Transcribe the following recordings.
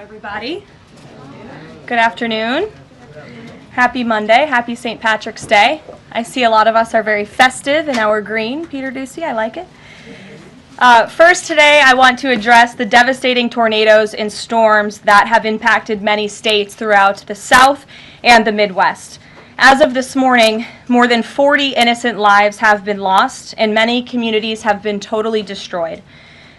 everybody. Good afternoon. Happy Monday. Happy St. Patrick's Day. I see a lot of us are very festive in our green. Peter Ducey, I like it. First today, I want to address the devastating tornadoes and storms that have impacted many states throughout the South and the Midwest. As of this morning, more than 40 innocent lives have been lost, and many communities have been totally destroyed.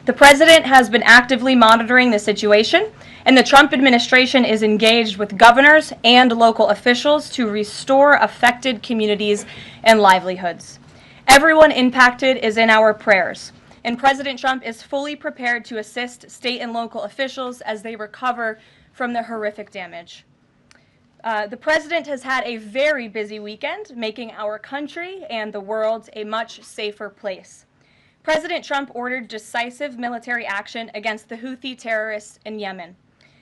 The president has been actively monitoring the situation, and the Trump administration is engaged with governors and local officials to restore affected communities and livelihoods. Everyone impacted is in our prayers, and President Trump is fully prepared to assist state and local officials as they recover from the horrific damage. The president has had a very busy weekend, making our country and the world a much safer place. President Trump ordered decisive military action against the Houthi terrorists in Yemen.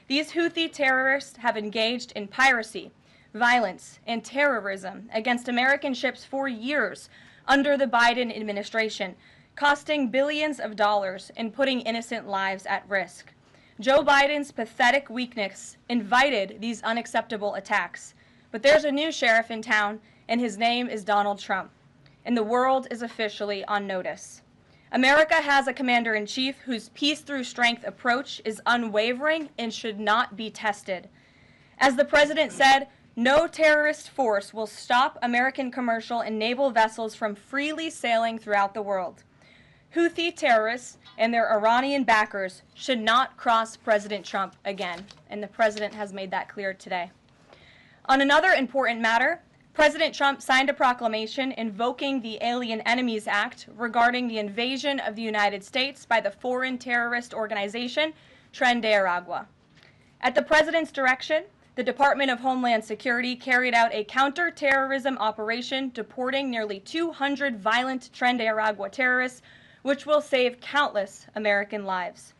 These Houthi terrorists have engaged in piracy, violence, and terrorism against American ships for years under the Biden administration, costing billions of dollars and putting innocent lives at risk. Joe Biden's pathetic weakness invited these unacceptable attacks. But there's a new sheriff in town, and his name is Donald Trump. And the world is officially on notice. America has a commander-in-chief whose peace-through-strength approach is unwavering and should not be tested. As the president said, no terrorist force will stop American commercial and naval vessels from freely sailing throughout the world. Houthi terrorists and their Iranian backers should not cross President Trump again, and the president has made that clear today. On another important matter, President Trump signed a proclamation invoking the Alien Enemies Act regarding the invasion of the United States by the foreign terrorist organization Tren de Aragua. At the president's direction, the Department of Homeland Security carried out a counter-terrorism operation deporting nearly 200 violent Tren de Aragua terrorists, which will save countless American lives.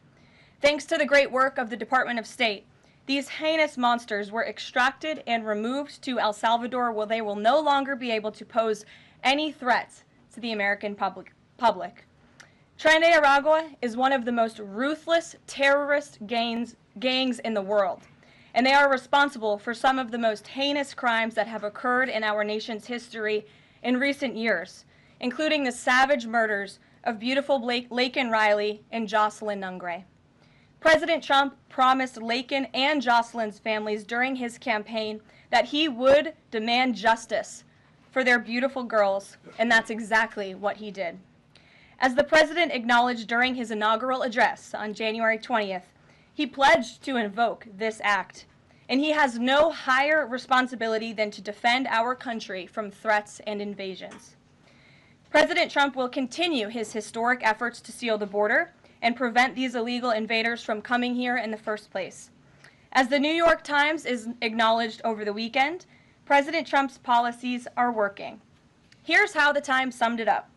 Thanks to the great work of the Department of State, these heinous monsters were extracted and removed to El Salvador, where they will no longer be able to pose any threats to the American public. Tren de Aragua is one of the most ruthless terrorist gangs in the world, and they are responsible for some of the most heinous crimes that have occurred in our nation's history in recent years, including the savage murders of beautiful Laken Riley and Jocelyn Nungray. President Trump promised Laken and Jocelyn's families during his campaign that he would demand justice for their beautiful girls, and that's exactly what he did. As the president acknowledged during his inaugural address on January 20th, he pledged to invoke this act, and he has no higher responsibility than to defend our country from threats and invasions. President Trump will continue his historic efforts to seal the border and prevent these illegal invaders from coming here in the first place. As the New York Times is acknowledged over the weekend, President Trump's policies are working. Here's how the Times summed it up.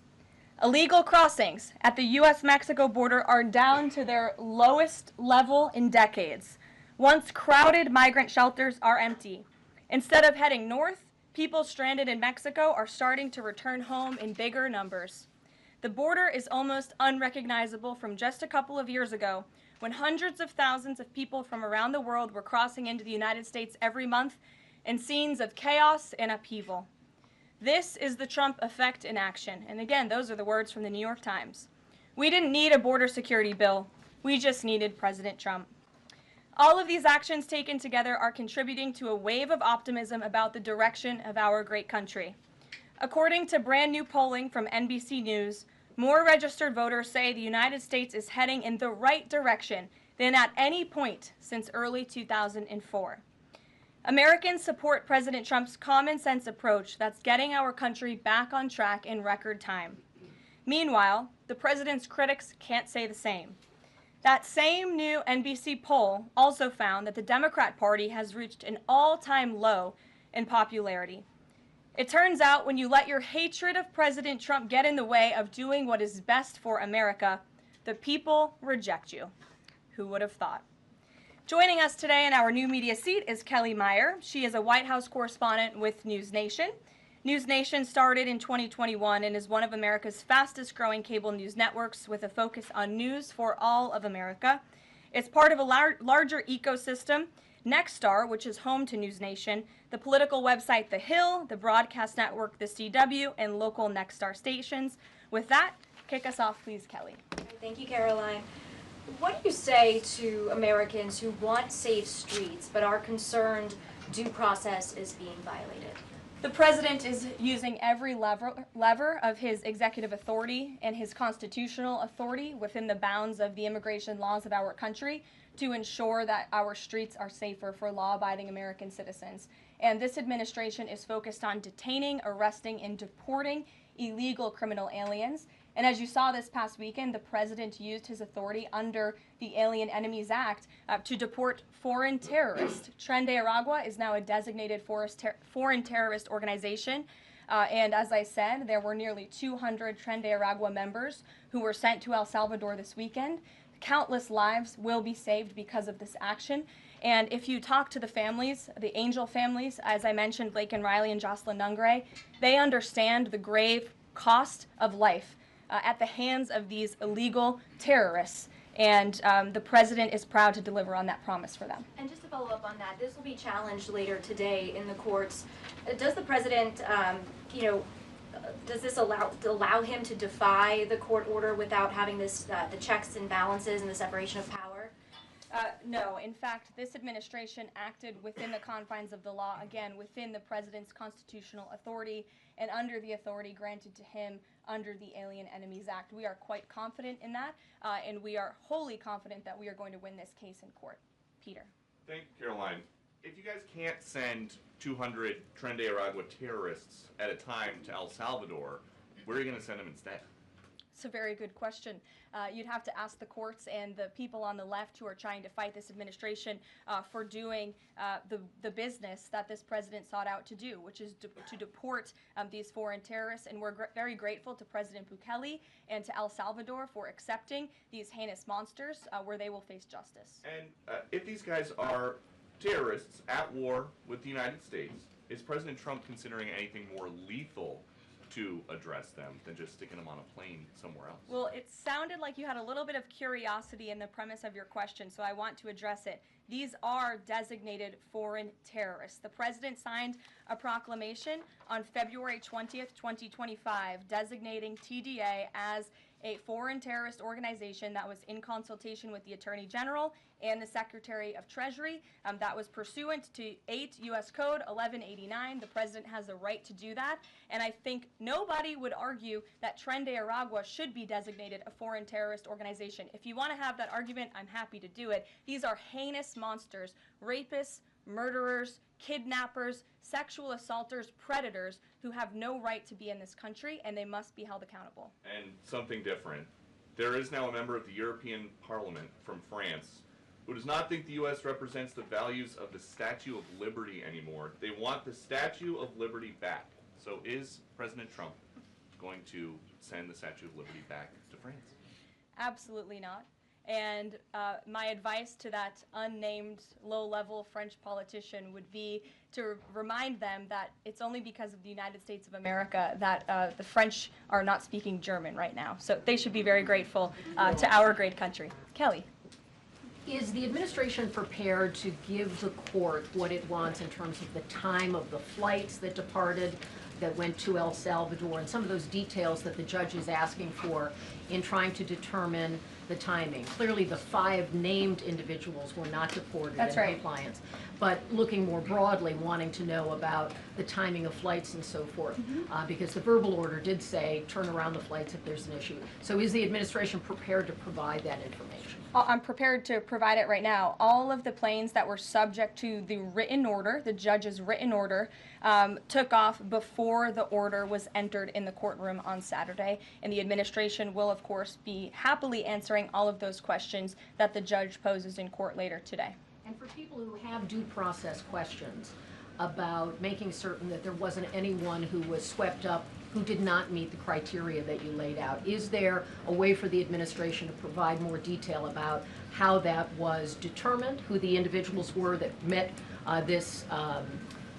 Illegal crossings at the U.S.-Mexico border are down to their lowest level in decades. Once crowded migrant shelters are empty. Instead of heading north, people stranded in Mexico are starting to return home in bigger numbers. The border is almost unrecognizable from just a couple of years ago, when hundreds of thousands of people from around the world were crossing into the United States every month in scenes of chaos and upheaval. This is the Trump effect in action. And again, those are the words from the New York Times. We didn't need a border security bill. We just needed President Trump. All of these actions taken together are contributing to a wave of optimism about the direction of our great country. According to brand new polling from NBC News, more registered voters say the United States is heading in the right direction than at any point since early 2004. Americans support President Trump's common sense approach that's getting our country back on track in record time. Meanwhile, the president's critics can't say the same. That same new NBC poll also found that the Democrat Party has reached an all-time low in popularity. It turns out when you let your hatred of President Trump get in the way of doing what is best for America, the people reject you. Who would have thought? Joining us today in our new media seat is Kelly Meyer. She is a White House correspondent with News Nation. News Nation started in 2021 and is one of America's fastest growing cable news networks with a focus on news for all of America. It's part of a larger ecosystem. Nexstar, which is home to News Nation, the political website The Hill, the broadcast network The CW, and local Nexstar stations. With that, kick us off, please, Kelly. Thank you, Karoline. What do you say to Americans who want safe streets but are concerned due process is being violated? The president is using every lever of his executive authority and his constitutional authority within the bounds of the immigration laws of our country to ensure that our streets are safer for law-abiding American citizens. And this administration is focused on detaining, arresting, and deporting illegal criminal aliens. And as you saw this past weekend, the president used his authority under the Alien Enemies Act to deport foreign terrorists. Tren de Aragua is now a designated foreign terrorist organization. And as I said, there were nearly 200 Tren de Aragua members who were sent to El Salvador this weekend. Countless lives will be saved because of this action. And if you talk to the families, the Angel families, as I mentioned, Blake and Riley and Jocelyn Nungray, they understand the grave cost of life at the hands of these illegal terrorists. And the president is proud to deliver on that promise for them. And just to follow up on that, this will be challenged later today in the courts. Does the president, does this allow him to defy the court order without having this the checks and balances and the separation of power? No. In fact, this administration acted within the confines of the law, again, within the president's constitutional authority and under the authority granted to him under the Alien Enemies Act. We are quite confident in that, and we are wholly confident that we are going to win this case in court. Peter. Thank you, Caroline. If you guys can't send 200 Tren de Aragua terrorists at a time to El Salvador, where are you going to send them instead? It's a very good question. You'd have to ask the courts and the people on the left who are trying to fight this administration for doing the business that this president sought out to do, which is to deport these foreign terrorists. And we're very grateful to President Bukele and to El Salvador for accepting these heinous monsters where they will face justice. And if these guys are terrorists at war with the United States, is President Trump considering anything more lethal to address them than just sticking them on a plane somewhere else? Well, it sounded like you had a little bit of curiosity in the premise of your question, so I want to address it. These are designated foreign terrorists. The president signed a proclamation on February 20th, 2025, designating TDA as a foreign terrorist organization that was in consultation with the Attorney General and the Secretary of Treasury. That was pursuant to 8 U.S. Code 1189. The president has the right to do that, and I think nobody would argue that Tren de Aragua should be designated a foreign terrorist organization. If you want to have that argument, I'm happy to do it. These are heinous monsters, rapists, murderers, kidnappers, sexual assaulters, predators who have no right to be in this country, and they must be held accountable. And something different. There is now a member of the European Parliament from France who does not think the U.S. represents the values of the Statue of Liberty anymore. They want the Statue of Liberty back. So is President Trump going to send the Statue of Liberty back to France? Absolutely not. And my advice to that unnamed low-level French politician would be to remind them that it's only because of the United States of America that the French are not speaking German right now. So they should be very grateful to our great country. Kelly. Is the administration prepared to give the court what it wants in terms of the time of the flights that departed, that went to El Salvador, and some of those details that the judge is asking for in trying to determine the timing? Clearly, the 5 named individuals were not deported in compliance, but looking more broadly, wanting to know about the timing of flights and so forth, because the verbal order did say turn around the flights if there's an issue. So is the administration prepared to provide that information? I'm prepared to provide it right now. All of the planes that were subject to the written order, the judge's written order, took off before the order was entered in the courtroom on Saturday, and the administration will, of course, be happily answering all of those questions that the judge poses in court later today. And for people who have due process questions about making certain that there wasn't anyone who was swept up who did not meet the criteria that you laid out, is there a way for the administration to provide more detail about how that was determined, who the individuals were that met this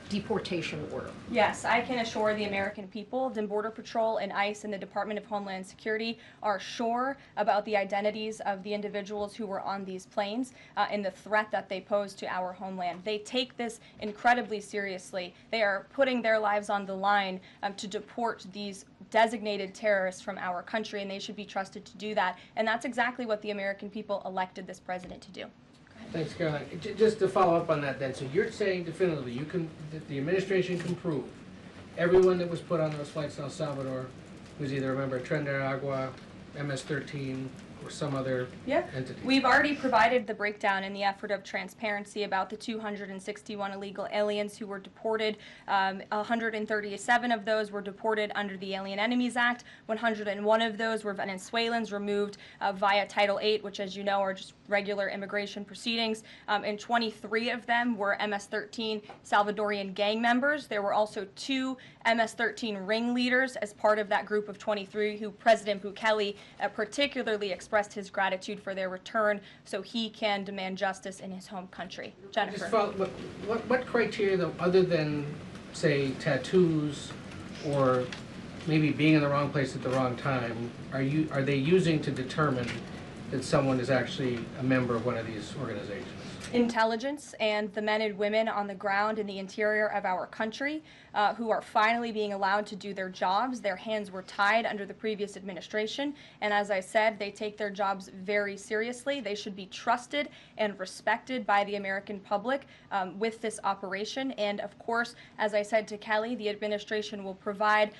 deportation order. Yes, I can assure the American people, the Border Patrol and ICE and the Department of Homeland Security are sure about the identities of the individuals who were on these planes and the threat that they pose to our homeland. They take this incredibly seriously. They are putting their lives on the line to deport these designated terrorists from our country, and they should be trusted to do that. And that's exactly what the American people elected this president to do. Thanks, Caroline. Just to follow up on that then, so you're saying definitively that the administration can prove everyone that was put on those flights to El Salvador was either a member of Tren de Aragua, MS-13, or some other entity? We've already provided the breakdown in the effort of transparency about the 261 illegal aliens who were deported. 137 of those were deported under the Alien Enemies Act. 101 of those were Venezuelans removed via Title VIII, which, as you know, are just regular immigration proceedings. And 23 of them were MS-13 Salvadorian gang members. There were also 2 MS-13 ringleaders as part of that group of 23 who President Bukele particularly expressed his gratitude for their return so he can demand justice in his home country. Jennifer. Just follow, what criteria, though, other than, say, tattoos or maybe being in the wrong place at the wrong time, are they using to determine that someone is actually a member of one of these organizations? Intelligence and the men and women on the ground in the interior of our country who are finally being allowed to do their jobs. Their hands were tied under the previous administration, and as I said, they take their jobs very seriously. They should be trusted and respected by the American public with this operation, and of course, as I said to Kelly, the administration will provide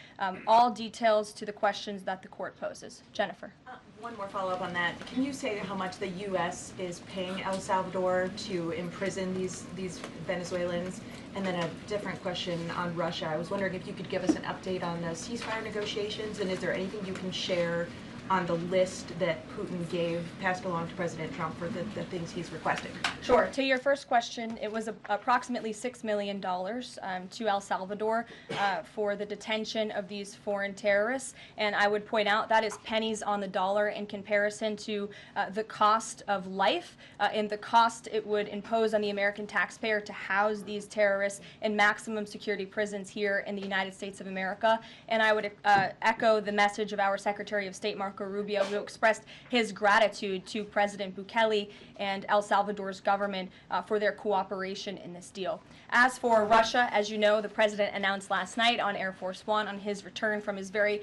all details to the questions that the court poses. Jennifer. One more follow-up on that. Can you say how much the U.S. is paying El Salvador to imprison these Venezuelans? And then a different question on Russia. I was wondering if you could give us an update on the ceasefire negotiations, and is there anything you can share on the list that Putin passed along to President Trump for the things he's requesting? Sure. To your first question, it was approximately $6 million to El Salvador for the detention of these foreign terrorists. And I would point out that is pennies on the dollar in comparison to the cost of life and the cost it would impose on the American taxpayer to house these terrorists in maximum security prisons here in the United States of America. And I would echo the message of our Secretary of State, Marco Rubio, who expressed his gratitude to President Bukele and El Salvador's government for their cooperation in this deal. As for Russia, as you know, the president announced last night on Air Force One on his return from his very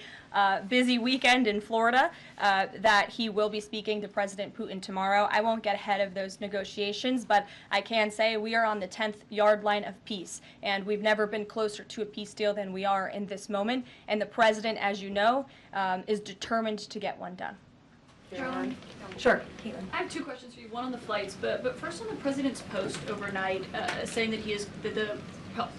busy weekend in Florida that he will be speaking to President Putin tomorrow. I won't get ahead of those negotiations, but I can say we are on the 10th yard line of peace, and we've never been closer to a peace deal than we are in this moment. And the president, as you know, is determined to get one done. Caroline? Sure, Caitlin. I have 2 questions for you. One on the flights, but first on the president's post overnight, saying that the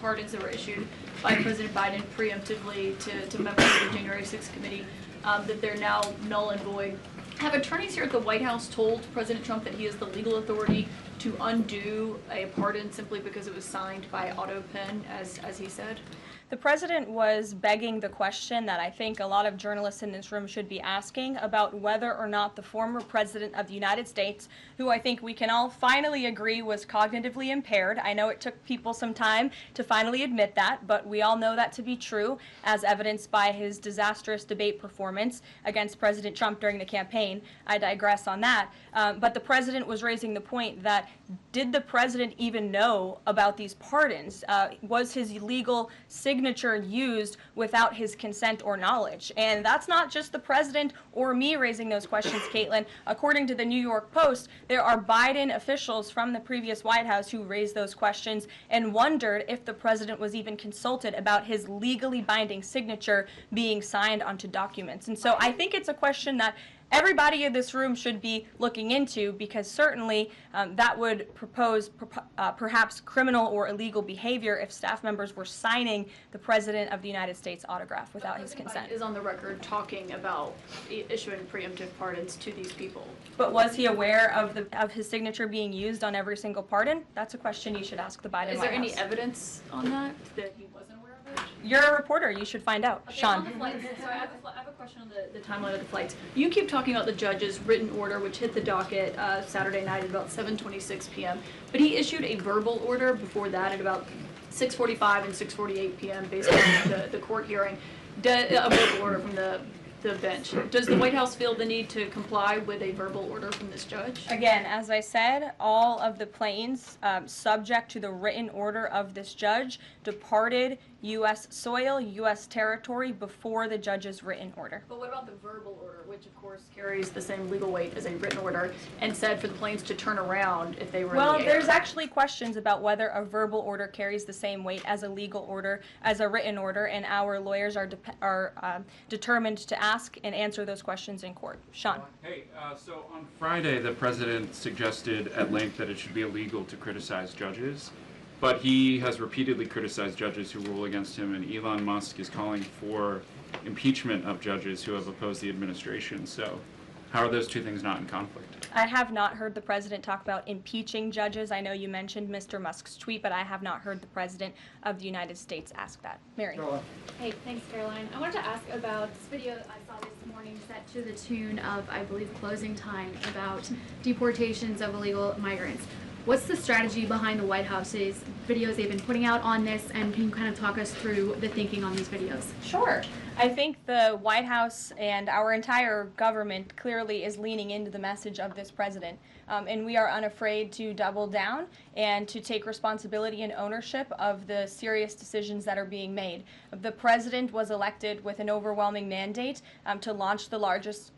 pardons that were issued by President Biden preemptively to members of the January 6th committee, that they're now null and void. Have attorneys here at the White House told President Trump that he has the legal authority to undo a pardon simply because it was signed by auto pen, as he said? The president was begging the question that I think a lot of journalists in this room should be asking about whether or not the former president of the United States, who I think we can all finally agree was cognitively impaired. I know it took people some time to finally admit that, but we all know that to be true, as evidenced by his disastrous debate performance against President Trump during the campaign. I digress on that. But the president was raising the point that did the president even know about these pardons? Was his legal signature used without his consent or knowledge? And that's not just the president or me raising those questions, Caitlin. According to the New York Post, there are Biden officials from the previous White House who raised those questions and wondered if the president was even consulted about his legally binding signature being signed onto documents. And so I think it's a question that everybody in this room should be looking into, because certainly that would propose perhaps criminal or illegal behavior if staff members were signing the President of the United States autograph without his consent. Biden is on the record talking about issuing preemptive pardons to these people. But was he aware of his signature being used on every single pardon? That's a question you should ask the Biden Is White there any House. evidence on that he wasn't aware of it? You're a reporter. You should find out. Okay, Sean. on the flights, so I have a question on the timeline of the flights. You keep talking about the judge's written order, which hit the docket Saturday night at about 7:26 p.m., but he issued a verbal order before that at about 6:45 and 6:48 p.m. based on the court hearing, a verbal order from the bench. Does the White House feel the need to comply with a verbal order from this judge? Again, as I said, all of the planes subject to the written order of this judge departed U.S. soil, U.S. territory before the judge's written order. But what about the verbal order, which of course carries the same legal weight as a written order, and said for the planes to turn around if they were Well, in the air? there's actually questions about whether a verbal order carries the same weight as a legal order, as a written order, and our lawyers are determined to ask and answer those questions in court. Sean. Hey, so on Friday, the president suggested at length that it should be illegal to criticize judges, but he has repeatedly criticized judges who rule against him, and Elon Musk is calling for impeachment of judges who have opposed the administration. So how are those two things not in conflict? I have not heard the president talk about impeaching judges. I know you mentioned Mr. Musk's tweet, but I have not heard the president of the United States ask that. Mary. Hey, thanks, Caroline. I wanted to ask about this video I saw this morning set to the tune of, I believe, Closing Time, about deportations of illegal migrants. What's the strategy behind the White House's videos they've been putting out on this, and can you kind of talk us through the thinking on these videos? Sure. I think the White House and our entire government clearly is leaning into the message of this president. And we are unafraid to double down and to take responsibility and ownership of the serious decisions that are being made. The president was elected with an overwhelming mandate to launch the largest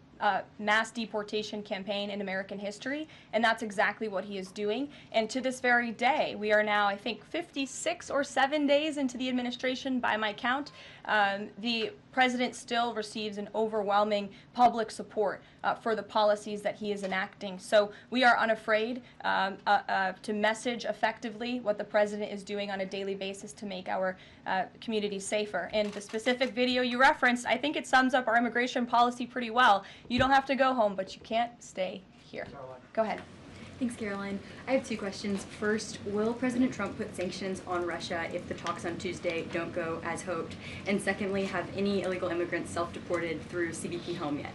mass deportation campaign in American history, and that's exactly what he is doing. And to this very day, we are now, I think, 56 or 7 days into the administration by my count. The president still receives an overwhelming public support for the policies that he is enacting. So we are unafraid to message effectively what the president is doing on a daily basis to make our communities safer. And the specific video you referenced, I think it sums up our immigration policy pretty well. You don't have to go home, but you can't stay here. Go ahead. Thanks, Caroline. I have two questions. First, will President Trump put sanctions on Russia if the talks on Tuesday don't go as hoped? And secondly, have any illegal immigrants self-deported through CBP home yet?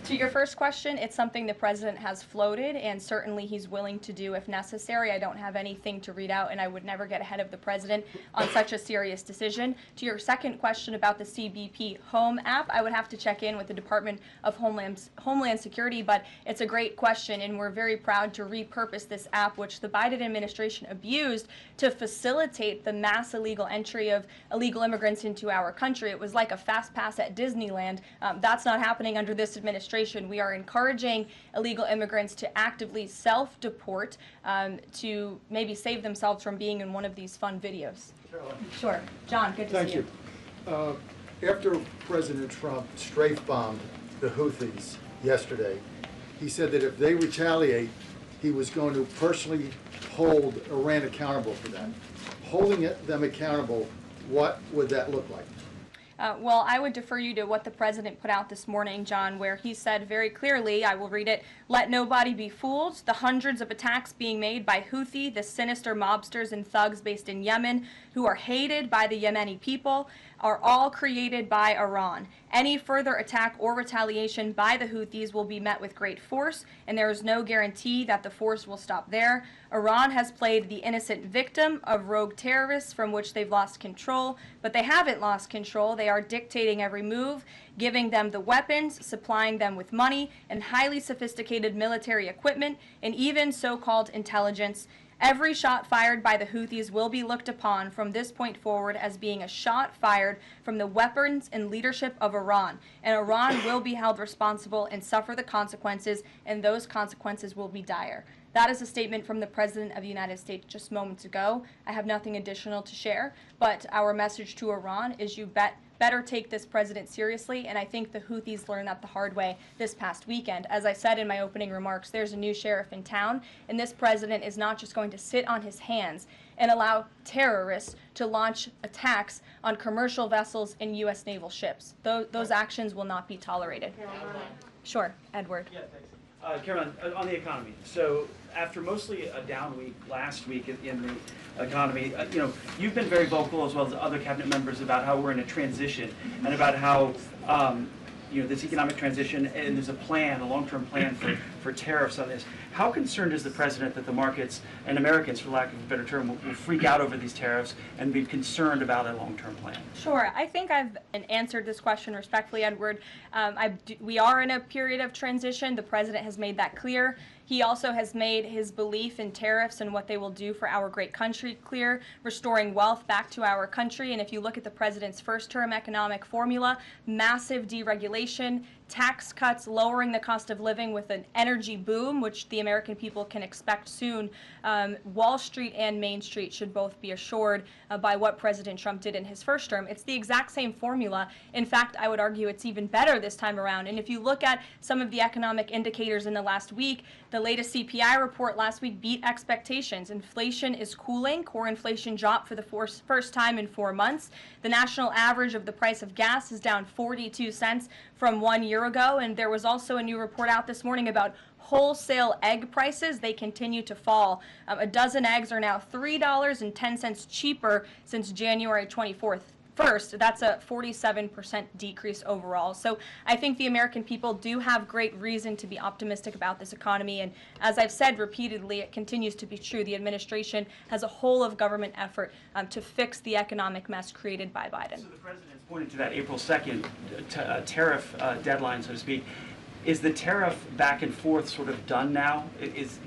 To your first question, it's something the president has floated, and certainly he's willing to do if necessary. I don't have anything to read out, and I would never get ahead of the president on such a serious decision. To your second question about the CBP Home app, I would have to check in with the Department of Homeland Security, but it's a great question, and we're very proud to repurpose this app, which the Biden administration abused to facilitate the mass illegal entry of illegal immigrants into our country. It was like a fast pass at Disneyland. That's not happening under this administration. We are encouraging illegal immigrants to actively self-deport to maybe save themselves from being in one of these fun videos. Sure. John, good to see you. Thank you. After President Trump strafe-bombed the Houthis yesterday, he said that if they retaliate, he was going to personally hold Iran accountable for that. Holding them accountable, what would that look like? Well, I would defer you to what the president put out this morning, John, where he said very clearly, I will read it, "Let nobody be fooled. The hundreds of attacks being made by Houthi, the sinister mobsters and thugs based in Yemen, who are hated by the Yemeni people, are all created by Iran. Any further attack or retaliation by the Houthis will be met with great force, and there is no guarantee that the force will stop there. Iran has played the innocent victim of rogue terrorists from which they've lost control, but they haven't lost control. They are dictating every move, giving them the weapons, supplying them with money, and highly sophisticated military equipment, and even so-called intelligence. Every shot fired by the Houthis will be looked upon from this point forward as being a shot fired from the weapons and leadership of Iran. And Iran will be held responsible and suffer the consequences, and those consequences will be dire." That is a statement from the President of the United States just moments ago. I have nothing additional to share, but our message to Iran is you better take this president seriously, and I think the Houthis learned that the hard way this past weekend. As I said in my opening remarks, there's a new sheriff in town, and this president is not just going to sit on his hands and allow terrorists to launch attacks on commercial vessels and U.S. naval ships. Those actions will not be tolerated. Sure, Edward. Yeah, thanks. Caroline, on the economy. So after mostly a down week last week in the economy, you've been very vocal, as well as other cabinet members, about how we're in a transition and about how this economic transition, and there's a plan, a long-term plan for tariffs on this. How concerned is the president that the markets and Americans, for lack of a better term, will freak out over these tariffs and be concerned about a long-term plan? Sure. I think I've answered this question respectfully, Edward. We are in a period of transition. The president has made that clear. He also has made his belief in tariffs and what they will do for our great country clear, restoring wealth back to our country. And if you look at the president's first-term economic formula, massive deregulation, tax cuts, lowering the cost of living with an energy boom, which the American people can expect soon. Wall Street and Main Street should both be assured by what President Trump did in his first term. It's the exact same formula. In fact, I would argue it's even better this time around. And if you look at some of the economic indicators in the last week, the latest CPI report last week beat expectations. Inflation is cooling. Core inflation dropped for the first time in 4 months. The national average of the price of gas is down 42 cents from 1 year ago. And there was also a new report out this morning about wholesale egg prices. They continue to fall. A dozen eggs are now $3.10 cheaper since January 24th. First, that's a 47% decrease overall. So I think the American people do have great reason to be optimistic about this economy. And as I've said repeatedly, it continues to be true. The administration has a whole of government effort to fix the economic mess created by Biden. So the president's pointed to that April 2nd tariff deadline, so to speak. Is the tariff back and forth sort of done now?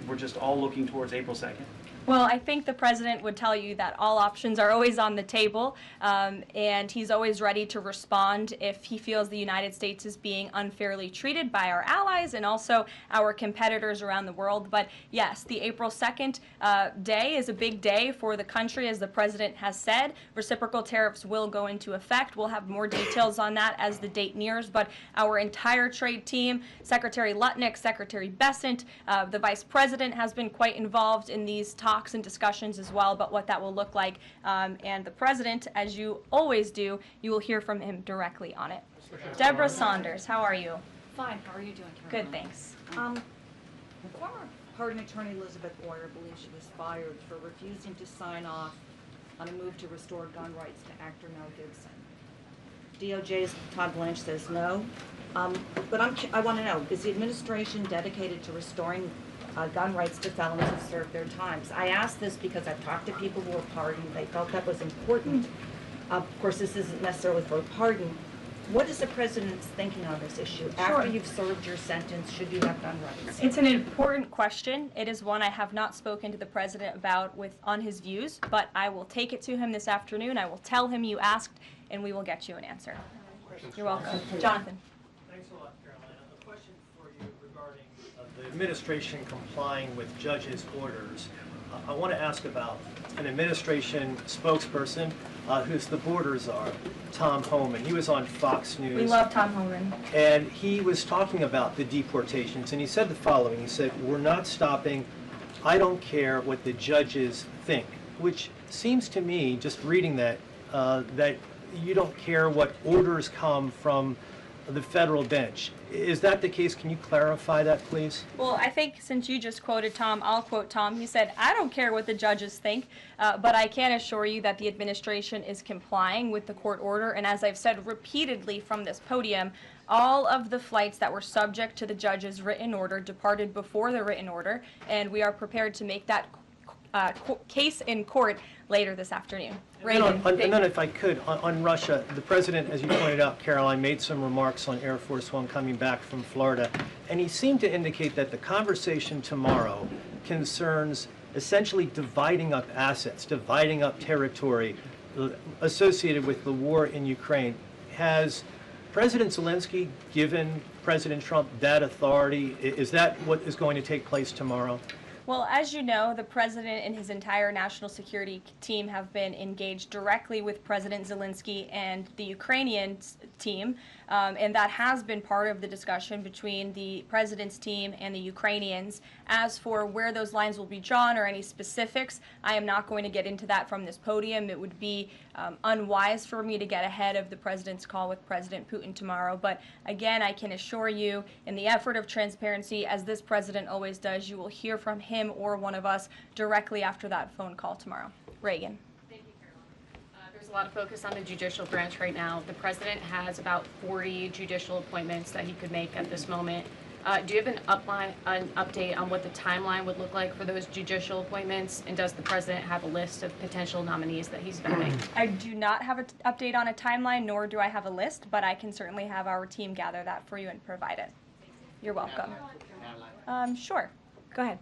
We're just all looking towards April 2nd? Well, I think the president would tell you that all options are always on the table, and he's always ready to respond if he feels the United States is being unfairly treated by our allies and also our competitors around the world. But yes, the April 2nd day is a big day for the country, as the president has said. Reciprocal tariffs will go into effect. We'll have more details on that as the date nears, but our entire trade team, Secretary Lutnick, Secretary Bessent, the vice president has been quite involved in these talks and discussions as well about what that will look like. And the president, as you always do, you will hear from him directly on it. Deborah Saunders, how are you? Fine. How are you doing, Karoline? Good, thanks. Former pardon attorney Elizabeth Boyer believes she was fired for refusing to sign off on a move to restore gun rights to actor Mel Gibson. DOJ's Todd Blanche says no. But I want to know, is the administration dedicated to restoring gun rights to felons who served their times? I ask this because I've talked to people who were pardoned. They felt that was important. Of course, this isn't necessarily for a pardon. What is the president's thinking on this issue? After you've served your sentence, should you have gun rights? It's an important question. It is one I have not spoken to the president about on his views, but I will take it to him this afternoon. I will tell him you asked, and we will get you an answer. You're welcome. Jonathan. Thanks a lot, Caroline. A question for you regarding the administration complying with judges' orders. I want to ask about an administration spokesperson who's the border czar, Tom Homan. He was on Fox News. We love Tom Homan. And he was talking about the deportations, and he said the following. He said, "We're not stopping. I don't care what the judges think," which seems to me, just reading that, that you don't care what orders come from the federal bench. Is that the case? Can you clarify that, please? Well, I think since you just quoted Tom, I'll quote Tom. He said, "I don't care what the judges think, but I can assure you that the administration is complying with the court order." And as I've said repeatedly from this podium, all of the flights that were subject to the judge's written order departed before the written order, and we are prepared to make that case in court later this afternoon. And then if I could, on Russia, the president, as you pointed out, Caroline, made some remarks on Air Force One coming back from Florida, and he seemed to indicate that the conversation tomorrow concerns essentially dividing up assets, dividing up territory associated with the war in Ukraine. Has President Zelensky given President Trump that authority? Is that what is going to take place tomorrow? Well, as you know, the president and his entire national security team have been engaged directly with President Zelensky and the Ukrainian team, and that has been part of the discussion between the president's team and the Ukrainians. As for where those lines will be drawn or any specifics, I am not going to get into that from this podium. It would be unwise for me to get ahead of the president's call with President Putin tomorrow. But again, I can assure you, in the effort of transparency, as this president always does, you will hear from him or one of us directly after that phone call tomorrow. Reagan. Thank you, Caroline. There's a lot of focus on the judicial branch right now. The president has about 40 judicial appointments that he could make at this moment. Do you have an update on what the timeline would look like for those judicial appointments? And does the president have a list of potential nominees that he's vetting? I do not have an update on a timeline, nor do I have a list, but I can certainly have our team gather that for you and provide it. You're welcome. Sure. Go ahead.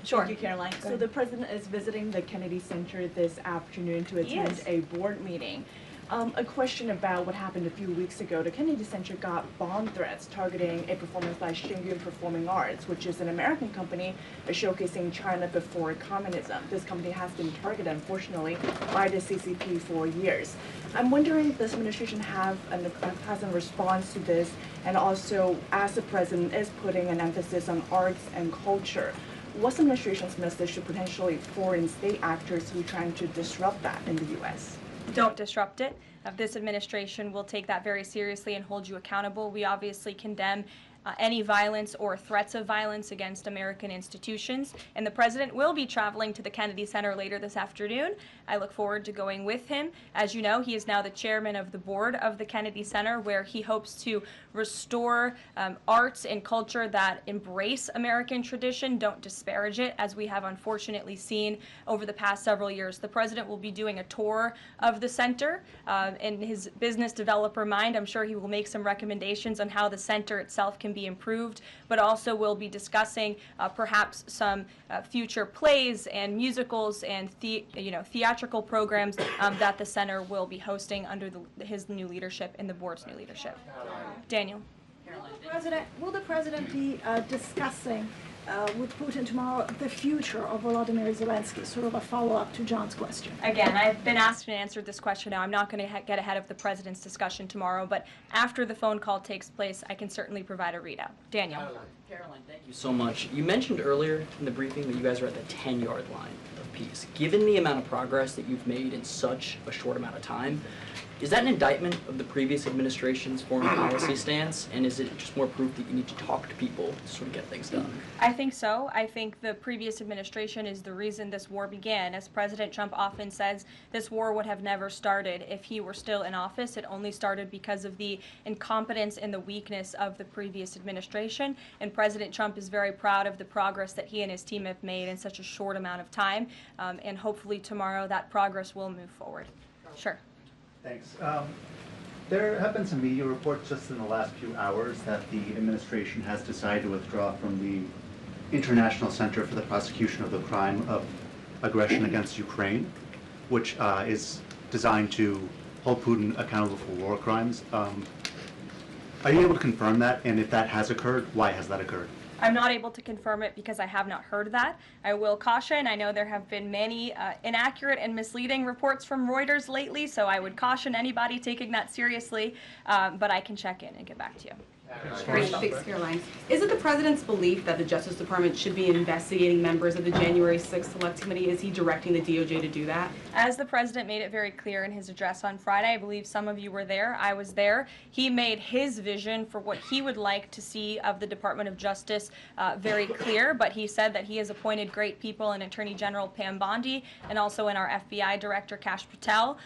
Sure. Thank you, Caroline. So the president is visiting the Kennedy Center this afternoon to attend a board meeting. A question about what happened a few weeks ago. The Kennedy Center got bomb threats targeting a performance by Shingyun Performing Arts, which is an American company showcasing China before communism. This company has been targeted, unfortunately, by the CCP for years. I'm wondering if this administration has a response to this, and also as the president is putting an emphasis on arts and culture, what's the administration's message to potentially foreign state actors who are trying to disrupt that in the U.S.? Don't disrupt it. This administration will take that very seriously and hold you accountable. We obviously condemn any violence or threats of violence against American institutions. And the president will be traveling to the Kennedy Center later this afternoon. I look forward to going with him. As you know, he is now the chairman of the board of the Kennedy Center, where he hopes to restore arts and culture that embrace American tradition, don't disparage it, as we have unfortunately seen over the past several years. The president will be doing a tour of the center. In his business developer mind, I'm sure he will make some recommendations on how the center itself can be improved, but also will be discussing perhaps some future plays and musicals and theatrical programs that the center will be hosting under his new leadership and the board's new leadership. Daniel. Will the president be discussing with Putin tomorrow the future of Volodymyr Zelensky, sort of a follow-up to John's question? Again, I've been asked and answered this question now. I'm not going to get ahead of the president's discussion tomorrow, but after the phone call takes place, I can certainly provide a readout. Daniel. Caroline, thank you so much. You mentioned earlier in the briefing that you guys are at the 10-yard line of peace. Given the amount of progress that you've made in such a short amount of time, is that an indictment of the previous administration's foreign policy stance, and is it just more proof that you need to talk to people to sort of get things done? I think so. I think the previous administration is the reason this war began. As President Trump often says, this war would have never started if he were still in office. It only started because of the incompetence and the weakness of the previous administration, and President Trump is very proud of the progress that he and his team have made in such a short amount of time, and hopefully tomorrow that progress will move forward. Sure. Thanks. There have been some media reports just in the last few hours that the administration has decided to withdraw from the International Center for the Prosecution of the Crime of Aggression against Ukraine, which is designed to hold Putin accountable for war crimes. Are you able to confirm that? And if that has occurred, why has that occurred? I'm not able to confirm it because I have not heard that. I will caution, I know there have been many inaccurate and misleading reports from Reuters lately, so I would caution anybody taking that seriously, but I can check in and get back to you. Great, thanks, Caroline. Is it the president's belief that the Justice Department should be investigating members of the January 6th Select Committee? Is he directing the DOJ to do that? As the president made it very clear in his address on Friday, I believe some of you were there, I was there, he made his vision for what he would like to see of the Department of Justice very clear, but he said that he has appointed great people in Attorney General Pam Bondi and also in our FBI Director Kash Patel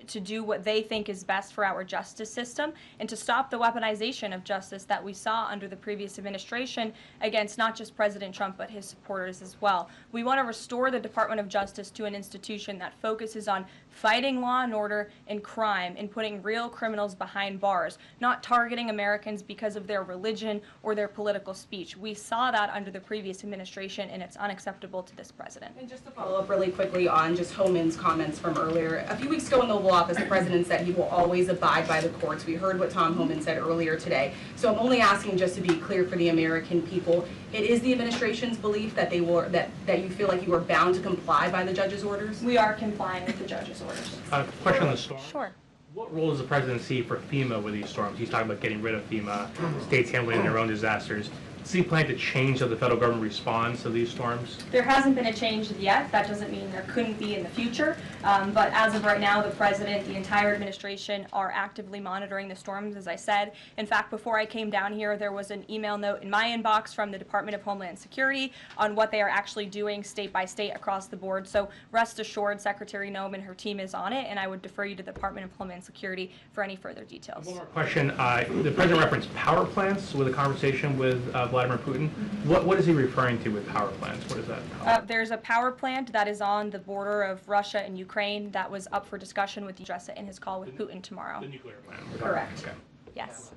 to do what they think is best for our justice system and to stop the weaponization of justice that we saw under the previous administration against not just President Trump but his supporters as well. We want to restore the Department of Justice to an institution that focuses on fighting law and order and crime and putting real criminals behind bars, not targeting Americans because of their religion or their political speech. We saw that under the previous administration, and it's unacceptable to this president. And just to follow up really quickly on just Homan's comments from earlier, a few weeks ago in the Oval Office, the president said he will always abide by the courts. We heard what Tom Homan said earlier today. So I'm only asking just to be clear for the American people. It is the administration's belief that they will that you feel like you are bound to comply by the judge's orders? We are complying with the judge's orders. Question on the storm. Sure. What role does the president see for FEMA with these storms? He's talking about getting rid of FEMA, states handling their own disasters. Does he plan to change how the federal government responds to these storms? There hasn't been a change yet. That doesn't mean there couldn't be in the future. But as of right now, the president, the entire administration are actively monitoring the storms, as I said. In fact, before I came down here, there was an email note in my inbox from the Department of Homeland Security on what they are actually doing state by state across the board. So rest assured, Secretary Noem and her team is on it, and I would defer you to the Department of Homeland Security for any further details. One more question. The president referenced power plants with a conversation with Vladimir Putin. What is he referring to with power plants? What is that? There's a power plant that is on the border of Russia and Ukraine that was up for discussion with Yudressa in his call with Putin tomorrow. The nuclear plant. Correct. Okay. Yes.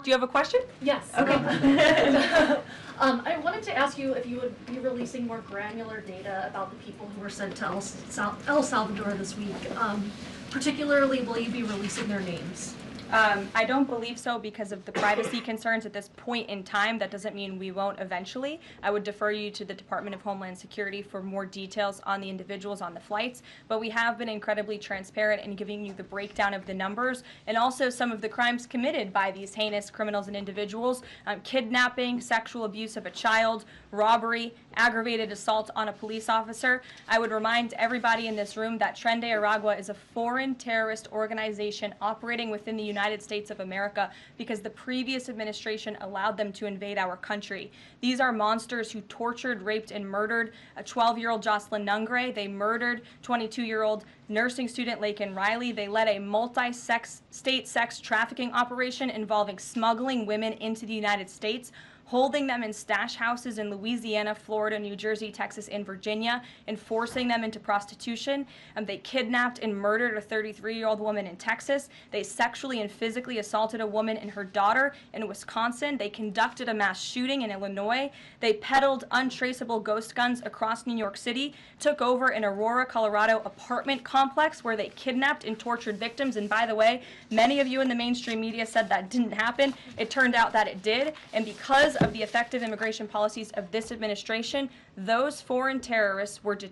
Do you have a question? Yes. Okay. I wanted to ask you if you would be releasing more granular data about the people who were sent to El Salvador this week. Particularly, will you be releasing their names? I don't believe so because of the privacy concerns at this point in time. That doesn't mean we won't eventually. I would defer you to the Department of Homeland Security for more details on the individuals on the flights, but we have been incredibly transparent in giving you the breakdown of the numbers and also some of the crimes committed by these heinous criminals and individuals: kidnapping, sexual abuse of a child, robbery, aggravated assault on a police officer. I would remind everybody in this room that Tren de Aragua is a foreign terrorist organization operating within the United States of America because the previous administration allowed them to invade our country. These are monsters who tortured, raped, and murdered a 12-year-old Jocelyn Nungre. They murdered 22-year-old nursing student Laken Riley. They led a multi-state sex trafficking operation involving smuggling women into the United States, holding them in stash houses in Louisiana, Florida, New Jersey, Texas, and Virginia, and forcing them into prostitution. They kidnapped and murdered a 33-year-old woman in Texas. They sexually and physically assaulted a woman and her daughter in Wisconsin. They conducted a mass shooting in Illinois. They peddled untraceable ghost guns across New York City, took over an Aurora, Colorado apartment complex where they kidnapped and tortured victims. And by the way, many of you in the mainstream media said that didn't happen. It turned out that it did. And because of the effective immigration policies of this administration, those foreign terrorists were detained